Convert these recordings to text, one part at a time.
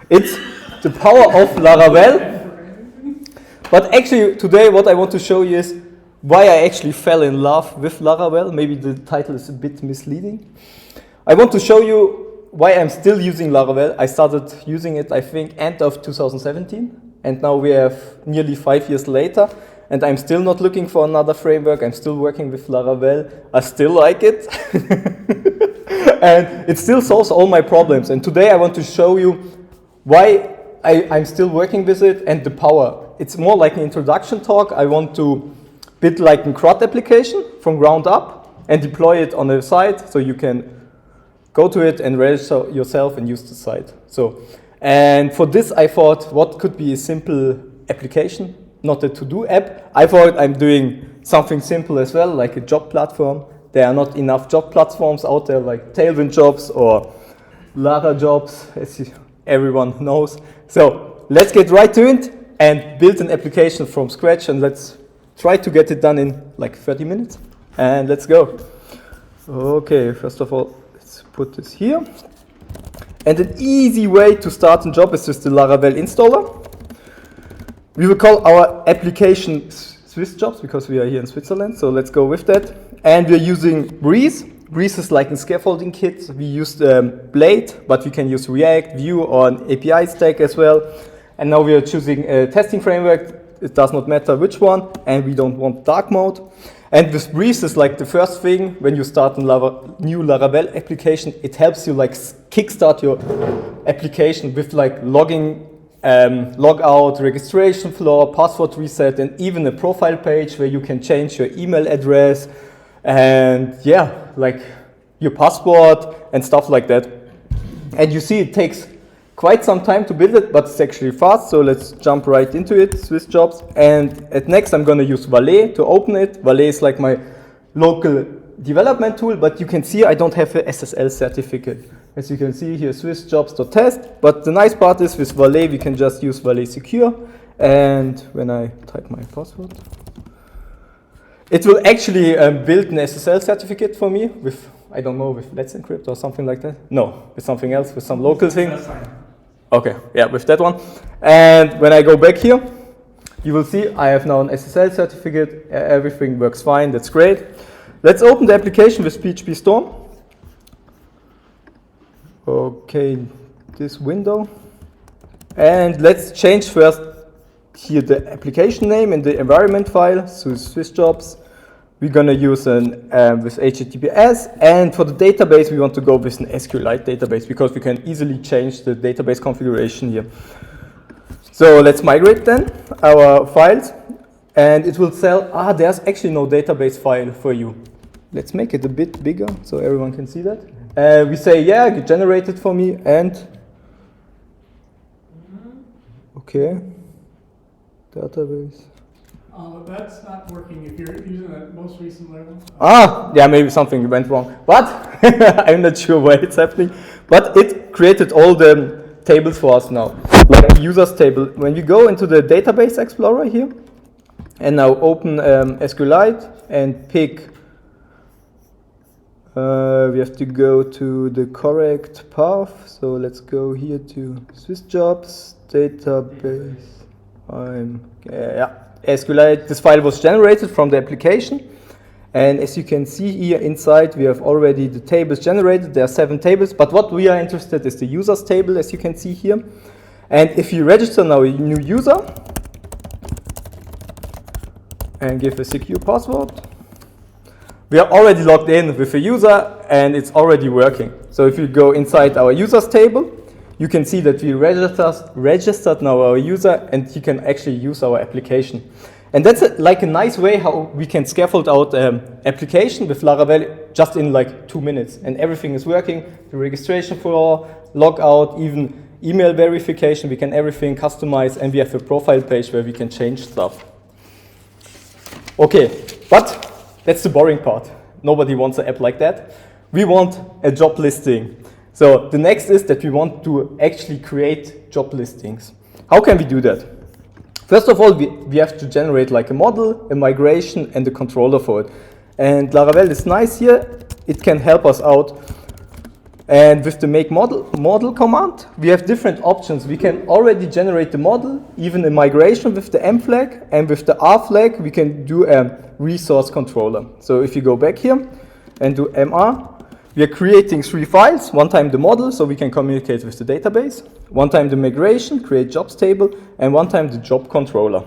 It's the power of Laravel. But actually, today what I want to show you is why I actually fell in love with Laravel. Maybe the title is a bit misleading. I want to show you why I'm still using Laravel. I started using it, I think, end of 2017. And now we have nearly 5 years later. And I'm still not looking for another framework. I'm still working with Laravel. I still like it. And it still solves all my problems. And today I want to show you why I'm still working with it and the power. It's more like an introduction talk. I want to build like a CRUD application from ground up and deploy it on a site so you can go to it and register yourself and use the site. And for this I thought, what could be a simple application? Not a to-do app. I thought I'm doing something simple as well, like a job platform. There are not enough job platforms out there like Tailwind jobs or Lara jobs, as everyone knows. So let's get right to it and build an application from scratch, and let's try to get it done in like 30 minutes. And let's go. Okay, first of all, let's put this here. And an easy way to start a job is just the Laravel installer. We will call our application Swiss jobs because we are here in Switzerland, so let's go with that. And we're using Breeze. Breeze is like a scaffolding kit. We used Blade, but we can use React, Vue, or an API stack as well. And now we are choosing a testing framework. It does not matter which one, and we don't want dark mode. And with Breeze is like the first thing when you start a new Laravel application. It helps you like kickstart your application with like logging, logout, registration flow, password reset, and even a profile page where you can change your email address and yeah, like your password and stuff like that. And you see it takes quite some time to build it, but it's actually fast, so let's jump right into it, Swiss jobs. And at next I'm going to use Valet to open it. Valet is like my local development tool, but you can see I don't have a SSL certificate. As you can see here, swissjobs.test, but the nice part is with Valet we can just use Valet Secure, and when I type my password, it will actually build an SSL certificate for me with, I don't know, with Let's Encrypt or something like that. No, with something else, with some local thing. That's fine. Okay, yeah, with that one. And when I go back here, you will see I have now an SSL certificate. Everything works fine. That's great. Let's open the application with PHP Storm. Okay, this window. And let's change first here the application name in the environment file, so Swiss jobs. We're going to use with HTTPS, and for the database we want to go with an SQLite database because we can easily change the database configuration here. So let's migrate then our files, and it will tell, there's actually no database file for you. Let's make it a bit bigger so everyone can see that. We say, yeah, get generated for me, and okay, database. That's not working if you're using the most recent level. Yeah, maybe something went wrong, but I'm not sure why it's happening. But it created all the tables for us now, like the users table. When you go into the database explorer here, and now open SQLite and pick, we have to go to the correct path. So let's go here to Swiss jobs, database, SQLite. This file was generated from the application, and as you can see here inside we have already the tables generated. There are 7 tables, but what we are interested in is the users table, as you can see here. And if you register now a new user and give a secure password, we are already logged in with a user and it's already working. So if you go inside our users table, you can see that we registered now our user, and he can actually use our application. And that's like a nice way how we can scaffold out application with Laravel just in like 2 minutes, and everything is working. The registration flow, logout, even email verification, we can everything customize, and we have a profile page where we can change stuff. Okay, but that's the boring part. Nobody wants an app like that. We want a job listing. So the next is that we want to actually create job listings. How can we do that? First of all, we have to generate like a model, a migration, and a controller for it. And Laravel is nice here. It can help us out And with the make model command, we have different options. We can already generate the model, even a migration with the M flag, and with the R flag, we can do a resource controller. So if you go back here and do MR, we are creating 3 files. One time the model, so we can communicate with the database. One time the migration, create jobs table, and one time the job controller.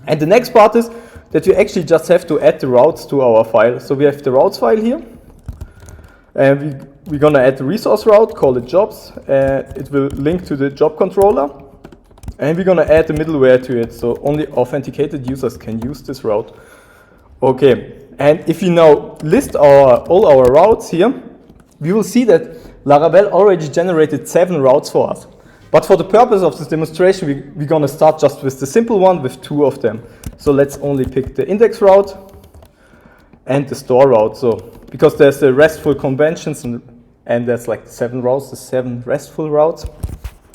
And the next part is that we actually just have to add the routes to our file. So we have the routes file here. And we're going to add the resource route, call it jobs. It will link to the job controller. And we're going to add the middleware to it, so only authenticated users can use this route. Okay, and if you now list all our routes here, we will see that Laravel already generated 7 routes for us. But for the purpose of this demonstration, we're going to start just with the simple one with 2 of them. So let's only pick the index route and the store route. So because there's the RESTful conventions and there's like 7 routes, the 7 RESTful routes.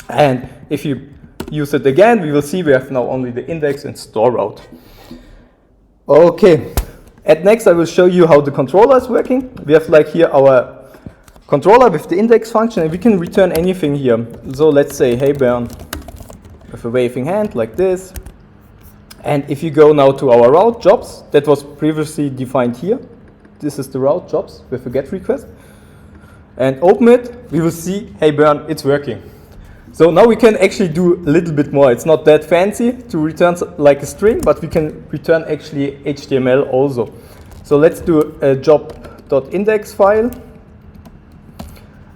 And if you use it again, we will see we have now only the index and store route. Okay, at next I will show you how the controller is working. We have like here our controller with the index function, and we can return anything here. So let's say, hey Bern, with a waving hand like this. And if you go now to our route jobs, that was previously defined here. This is the route jobs with a GET request. And open it, we will see, hey Bern, it's working. So now we can actually do a little bit more. It's not that fancy to return like a string, but we can return actually HTML also. So let's do a job.index file.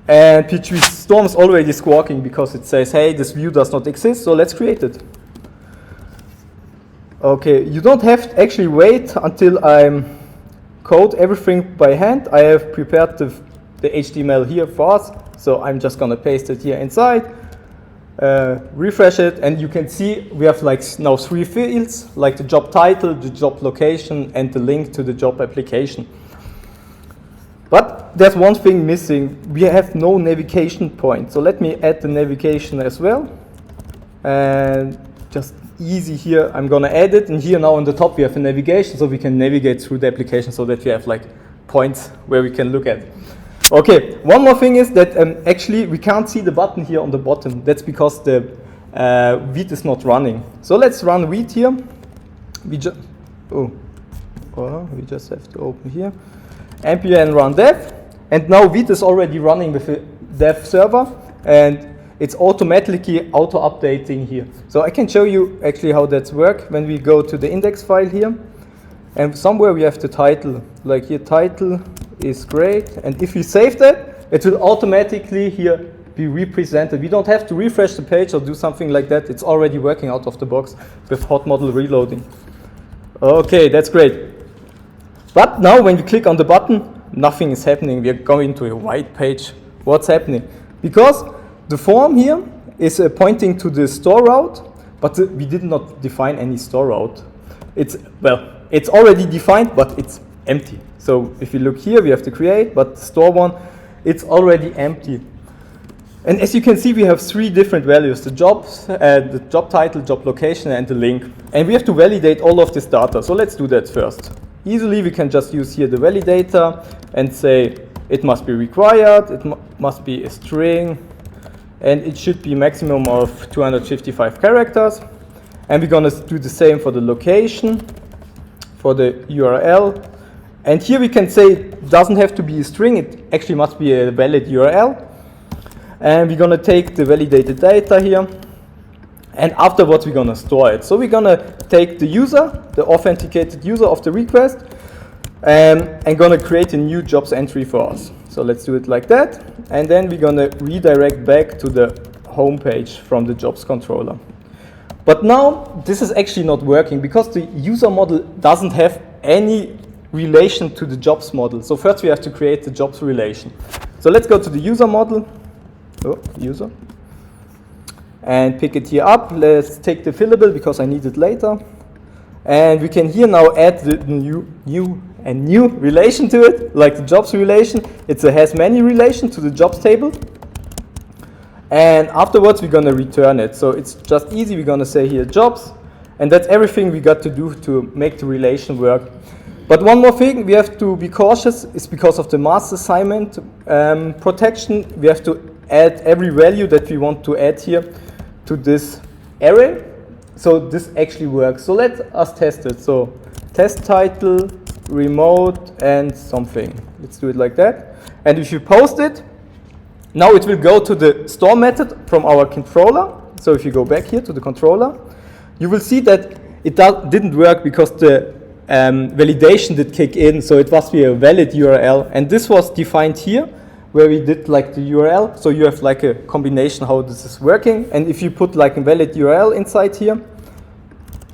And PHP Storm is already squawking because it says, hey, this view does not exist, so let's create it. Okay, you don't have to actually wait until I code everything by hand. I have prepared the HTML here for us, so I'm just gonna paste it here inside, refresh it, and you can see we have like now 3 fields, like the job title, the job location, and the link to the job application. But there's one thing missing. We have no navigation point. So let me add the navigation as well. And just easy here, I'm gonna add it. And here now on the top we have a navigation, so we can navigate through the application so that we have like points where we can look at. Okay, one more thing is that actually we can't see the button here on the bottom. That's because the Vite is not running. So let's run Vite here. We just have to open here. npm run dev, and now Vite is already running with a dev server, and it's automatically auto-updating here. So I can show you actually how that's work when we go to the index file here, and somewhere we have the title, like here title is great, and if we save that, it will automatically here be represented. We don't have to refresh the page or do something like that. It's already working out of the box with hot model reloading. Okay, that's great. But now when you click on the button, nothing is happening. We are going to a white page. What's happening? Because the form here is pointing to the store route, but we did not define any store route. It's already defined, but it's empty. So if you look here, we have to create, but the store one, it's already empty. And as you can see, we have 3 different values: the jobs, the job title, job location, and the link. And we have to validate all of this data. So let's do that first. Easily, we can just use here the validator and say it must be required, it must be a string, and it should be maximum of 255 characters. And we're going to do the same for the location, for the URL. And here we can say it doesn't have to be a string, it actually must be a valid URL. And we're going to take the validated data here. And afterwards, we're going to store it. So we're going to take the user, the authenticated user of the request, and going to create a new jobs entry for us. So let's do it like that. And then we're going to redirect back to the home page from the jobs controller. But now, this is actually not working because the user model doesn't have any relation to the jobs model. So first, we have to create the jobs relation. So let's go to the user model. User. And pick it here up. Let's take the fillable because I need it later. And we can here now add the new relation to it, like the jobs relation. It's a has many relation to the jobs table. And afterwards, we're going to return it. So it's just easy. We're going to say here jobs. And that's everything we got to do to make the relation work. But one more thing, we have to be cautious. It's because of the mass assignment protection. We have to add every value that we want to add here to this array. So this actually works. So let us test it. So test title, remote, and something. Let's do it like that. And if you post it, now it will go to the store method from our controller. So if you go back here to the controller, you will see that it didn't work because the validation did kick in. So it must be a valid URL. And this was defined here, where we did like the URL. So you have like a combination how this is working. And if you put like a valid URL inside here,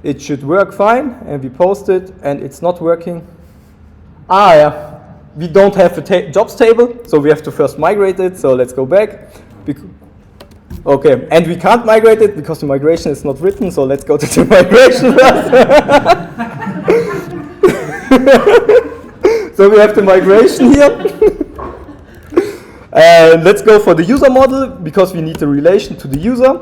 it should work fine. And we post it, and it's not working. Ah, yeah. We don't have a jobs table, so we have to first migrate it. So let's go back. Okay, and we can't migrate it because the migration is not written. So let's go to the migration first. So we have the migration here. And let's go for the user model because we need a relation to the user.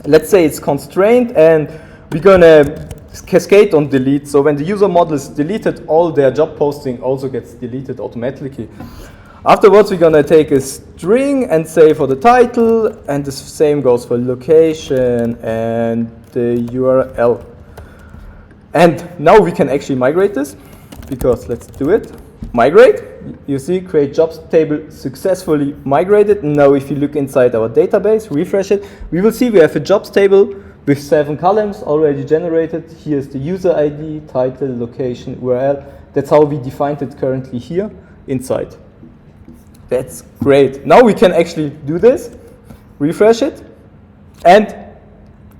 Let's say it's constrained, and we're gonna cascade on delete. So when the user model is deleted, all their job posting also gets deleted automatically. Afterwards, we're gonna take a string and say for the title, and the same goes for location and the URL. And now we can actually migrate this, because let's do it. Migrate. You see, create jobs table successfully migrated. Now if you look inside our database, refresh it, we will see we have a jobs table with 7 columns already generated. Here's the user ID, title, location, URL. That's how we defined it currently here inside. That's great. Now we can actually do this, refresh it, and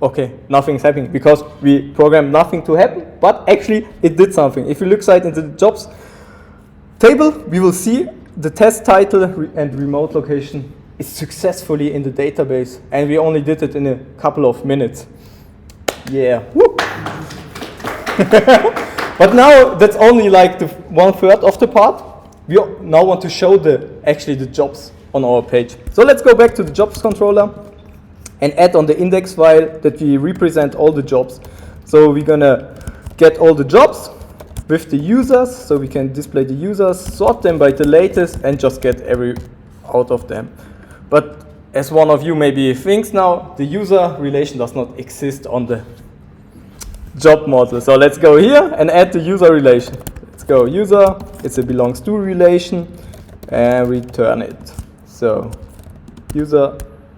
okay, nothing's happening because we programmed nothing to happen, but actually it did something. If you look inside into the jobs table, we will see the test title and remote location is successfully in the database, and we only did it in a couple of minutes. Yeah. Woo. But now that's only like the 1/3 of the part. We now want to show actually the jobs on our page. So let's go back to the jobs controller and add on the index file that we represent all the jobs. So we're gonna get all the jobs with the users, so we can display the users, sort them by the latest, and just get every out of them. But as one of you maybe thinks now, the user relation does not exist on the job model. So let's go here and add the user relation. Let's go user, it's a belongs to relation, and return it. So user,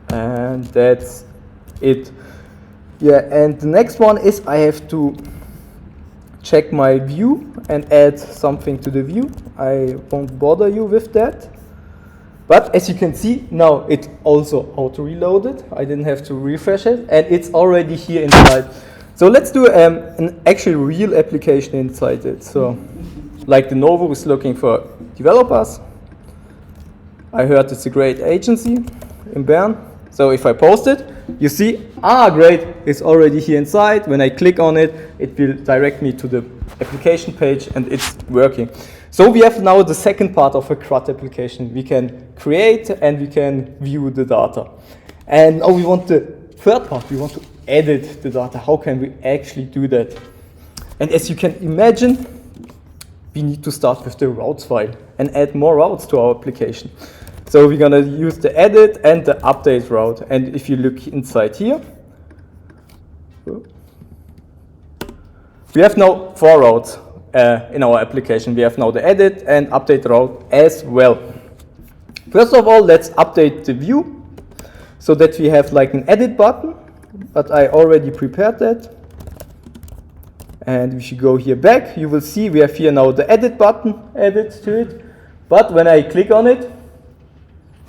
and that's it. Yeah, and the next one is I have to check my view and add something to the view. I won't bother you with that. But as you can see, now it also auto-reloaded. I didn't have to refresh it, and it's already here inside. So let's do an actual real application inside it. So like the Novo is looking for developers. I heard it's a great agency in Bern. So if I post it, you see, great, it's already here inside. When I click on it, it will direct me to the application page, and it's working. So we have now the second part of a CRUD application. We can create and we can view the data. And now we want the third part. We want to edit the data. How can we actually do that? And as you can imagine, we need to start with the routes file and add more routes to our application. So we're gonna use the edit and the update route. And if you look inside here, we have now 4 routes in our application. We have now the edit and update route as well. First of all, let's update the view so that we have like an edit button, but I already prepared that. And if you go here back, you will see we have here now the edit button added to it. But when I click on it,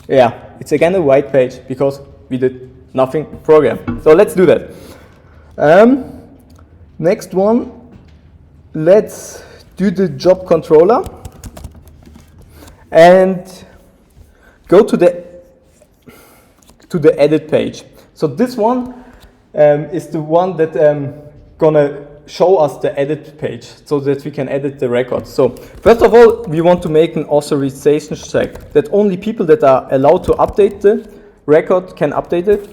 yeah, it's again a white page because we did nothing program. So let's do that. Next one, let's do the job controller and go to the edit page. So this one is the one that gonna show us the edit page so that we can edit the record. So first of all, we want to make an authorization check that only people that are allowed to update the record can update it.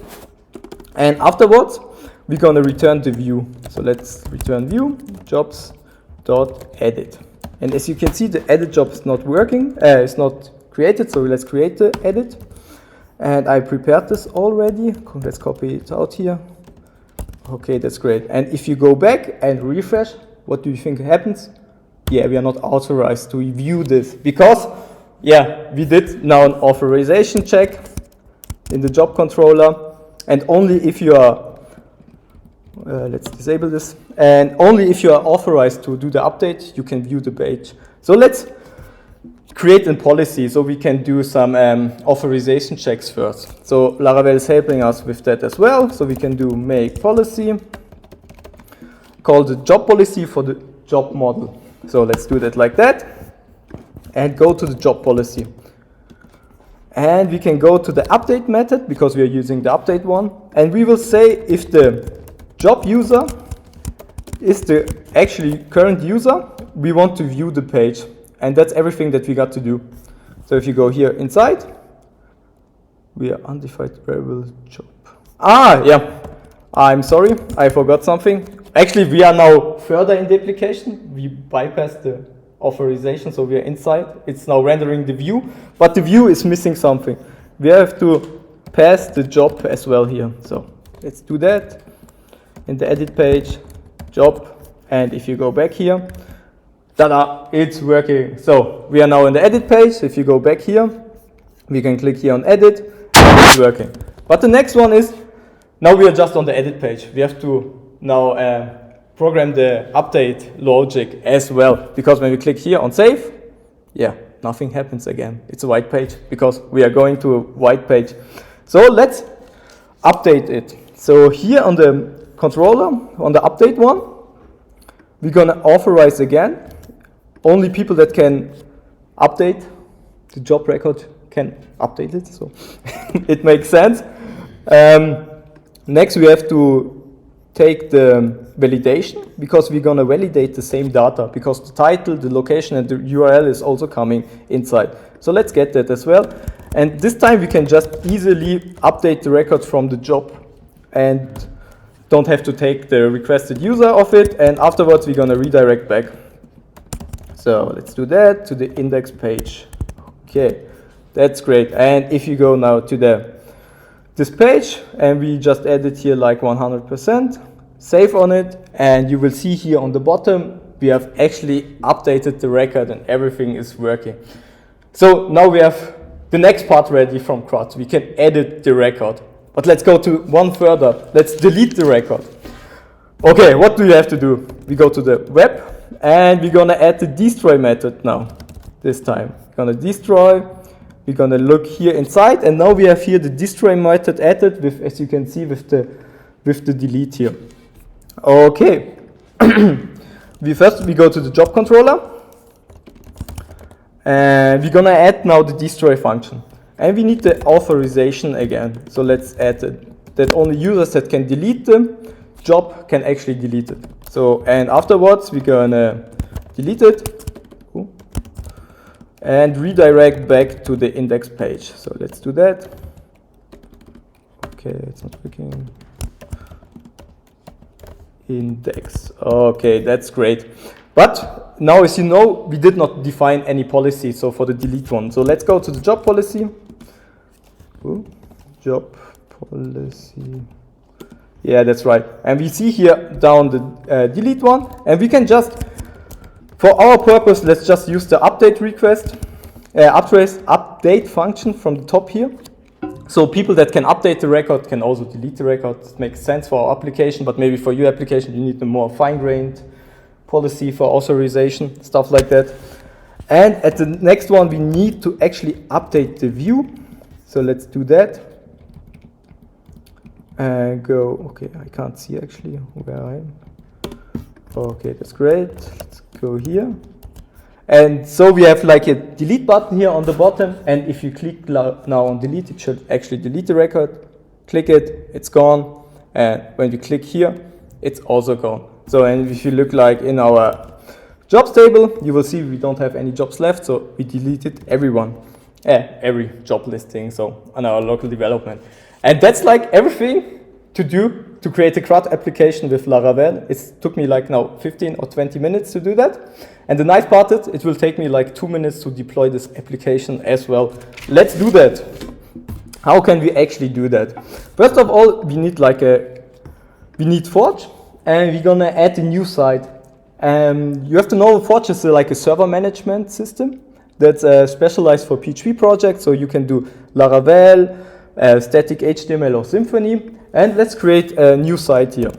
And afterwards, we're going to return the view. So let's return view jobs.edit. And as you can see, the edit job is not working, it's not created, so let's create the edit. And I prepared this already. Let's copy it out here. Okay, that's great. And if you go back and refresh, what do you think happens? Yeah, we are not authorized to view this because, yeah, we did now an authorization check in the job controller, and only if you are, let's disable this, and only if you are authorized to do the update, you can view the page. So let's create a policy so we can do some authorization checks first. So Laravel is helping us with that as well. So we can do make policy, call the job policy for the job model. So let's do that like that, and go to the job policy. And we can go to the update method because we are using the update one. And we will say if the job user is the actually current user, we want to view the page. And that's everything that we got to do. So if you go here inside, we are undefined variable job. Yeah, I'm sorry, I forgot something. Actually, we are now further in the application. We bypassed the authorization, so we are inside. It's now rendering the view, but the view is missing something. We have to pass the job as well here. So let's do that. In the edit page, job, and if you go back here, ta-da, it's working. So we are now in the edit page. If you go back here, we can click here on edit, and it's working. But the next one is, now we are just on the edit page. We have to now program the update logic as well, because when we click here on save, yeah, nothing happens again. It's a white page because we are going to a white page. So let's update it. So here on the controller, on the update one, we're gonna authorize again. Only people that can update the job record can update it, so it makes sense. Next we have to take the validation because we're going to validate the same data because the title, the location, and the URL is also coming inside. So let's get that as well. And this time we can just easily update the record from the job and don't have to take the requested user of it. And afterwards we're going to redirect back. So let's do that to the index page. Okay, that's great. And if you go now to this page, and we just added here like 100%, save on it, and you will see here on the bottom, we have actually updated the record and everything is working. So now we have the next part ready from CRUD. We can edit the record. But let's go to one further. Let's delete the record. Okay, what do you have to do? We go to the web, and we're gonna add the destroy method now, this time. We're gonna destroy. We're gonna look here inside, and now we have here the destroy method added with, as you can see, with the delete here. Okay. we go to the job controller, and we're gonna add now the destroy function, and we need the authorization again. So let's add it, that only users that can delete the job can actually delete it. So, and afterwards we're gonna delete it. And redirect back to the index page. So let's do that. Okay, it's not working. Index. Okay, that's great. But now, as you know, we did not define any policy, so for the delete one. So let's go to the job policy. Ooh, job policy. Yeah, that's right. And we see here down the delete one, and we can just, for our purpose, let's just use the update request, update function from the top here. So people that can update the record can also delete the record. It makes sense for our application, but maybe for your application, you need a more fine-grained policy for authorization, stuff like that. And at the next one, we need to actually update the view. So let's do that. And go, okay, I can't see actually where I am. Okay, that's great. Let's go here. And so we have like a delete button here on the bottom, and if you click now on delete, it should actually delete the record. Click it, it's gone. And when you click here, it's also gone. So, and if you look like in our jobs table, you will see we don't have any jobs left, so we deleted every job listing, so on our local development. And that's like everything to create a CRUD application with Laravel. It took me like now 15 or 20 minutes to do that. And the nice part is it will take me like 2 minutes to deploy this application as well. Let's do that. How can we actually do that? First of all, we need Forge, and we're gonna add a new site. You have to know Forge is like a server management system that's specialized for PHP projects, so you can do Laravel, static HTML or Symfony. And let's create a new site here.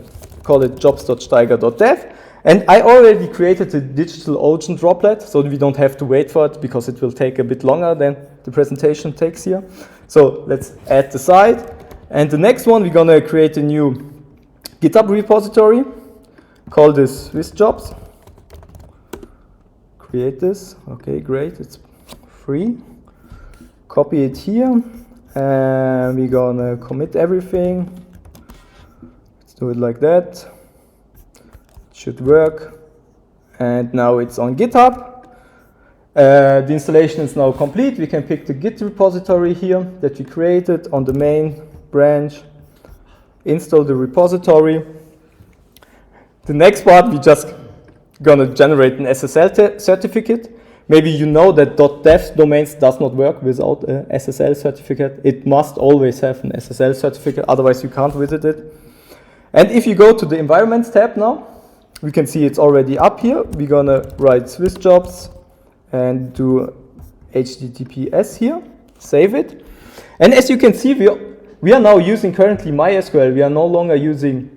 Call it jobs.steiger.dev. And I already created a DigitalOcean droplet, so we don't have to wait for it because it will take a bit longer than the presentation takes here. So let's add the site. And the next one, we're gonna create a new GitHub repository. Call this SwissJobs. Create this. Okay, great. It's free. Copy it here. And we're gonna commit everything. Let's do it like that. It should work. And now it's on GitHub. The installation is now complete. We can pick the Git repository here that we created on the main branch. Install the repository. The next part, we just gonna generate an SSL certificate. Maybe you know that .dev domains does not work without an SSL certificate. It must always have an SSL certificate, otherwise you can't visit it. And if you go to the environments tab now, we can see it's already up here. We're gonna write SwissJobs and do HTTPS here, save it. And as you can see, we are now using currently MySQL. We are no longer using,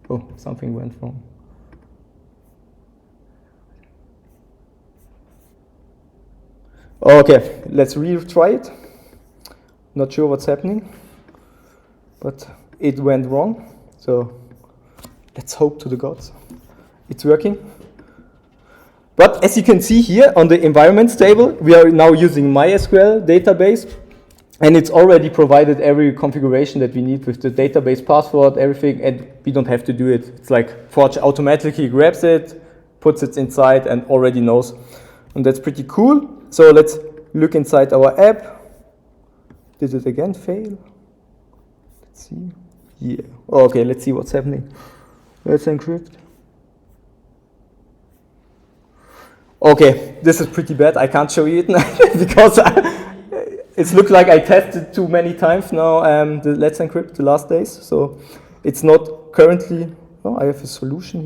oh, something went wrong. Okay, let's retry it. Not sure what's happening, but it went wrong. So let's hope to the gods it's working. But as you can see here on the environments table, we are now using MySQL database, and it's already provided every configuration that we need with the database password, everything, and we don't have to do it. It's like Forge automatically grabs it, puts it inside, and already knows. And that's pretty cool. So let's look inside our app. Did it again fail? Let's see. Yeah. Okay, let's see what's happening. Let's encrypt. Okay, this is pretty bad. I can't show you it now because it looks like I tested too many times now the Let's Encrypt the last days. So it's not currently. Oh, I have a solution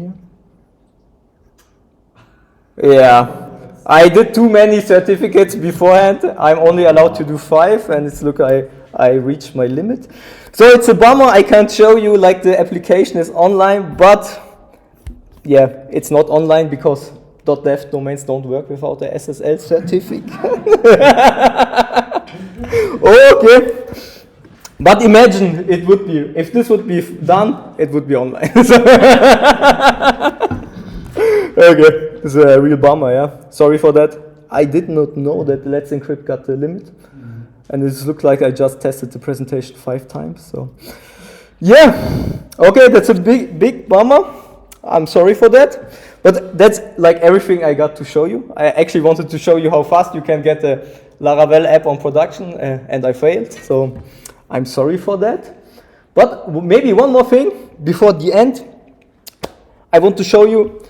here. Yeah. I did too many certificates beforehand. I'm only allowed to do 5, and it's look I reached my limit. So it's a bummer I can't show you like the application is online, but yeah, it's not online because .dev domains don't work without the SSL certificate. Okay. But imagine it would be, if this would be done, it would be online. Okay. It's a real bummer, yeah. Sorry for that. I did not know that Let's Encrypt got the limit. And it looked like I just tested the presentation 5 times. So, yeah. Okay, that's a big bummer. I'm sorry for that. But that's like everything I got to show you. I actually wanted to show you how fast you can get a Laravel app on production, and I failed. So, I'm sorry for that. But maybe one more thing before the end I want to show you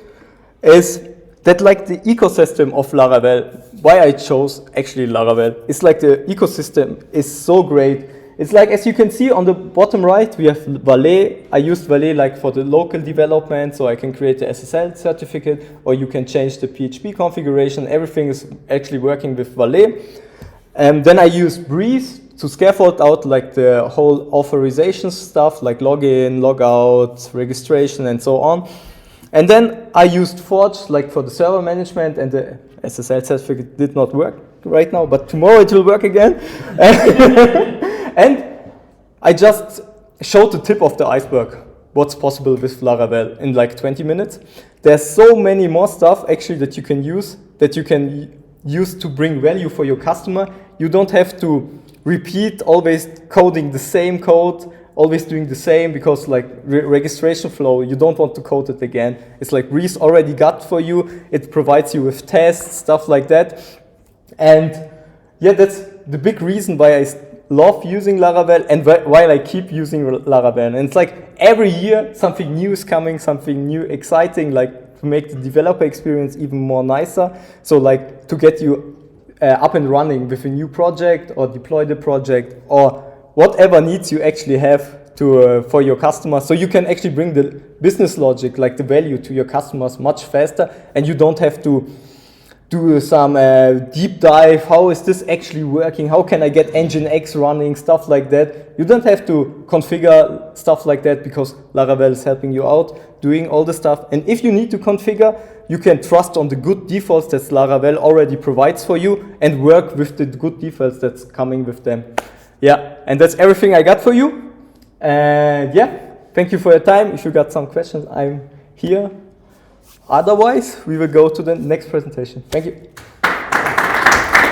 is that like the ecosystem of Laravel, why I chose actually Laravel, it's like the ecosystem is so great. It's like, as you can see on the bottom right, we have Valet. I used Valet like for the local development, so I can create the SSL certificate, or you can change the PHP configuration. Everything is actually working with Valet. And then I used Breeze to scaffold out like the whole authorization stuff, like login, logout, registration, and so on. And then I used Forge like for the server management, and the SSL certificate did not work right now, but tomorrow it will work again. And I just showed the tip of the iceberg, what's possible with Laravel in like 20 minutes. There's so many more stuff actually that you can use to bring value for your customer. You don't have to repeat always coding the same code, always doing the same, because like registration flow, you don't want to code it again. It's like Breeze already got for you. It provides you with tests, stuff like that. And yeah, that's the big reason why I love using Laravel and while I keep using Laravel. And it's like every year something new is coming, something new, exciting, like to make the developer experience even more nicer. So like to get you up and running with a new project or deploy the project or whatever needs you actually have to for your customers. So you can actually bring the business logic, like the value to your customers much faster, and you don't have to do some deep dive. How is this actually working? How can I get Nginx running? Stuff like that. You don't have to configure stuff like that because Laravel is helping you out doing all the stuff. And if you need to configure, you can trust on the good defaults that Laravel already provides for you and work with the good defaults that's coming with them. Yeah, and that's everything I got for you. And yeah, thank you for your time. If you got some questions, I'm here. Otherwise, we will go to the next presentation. Thank you.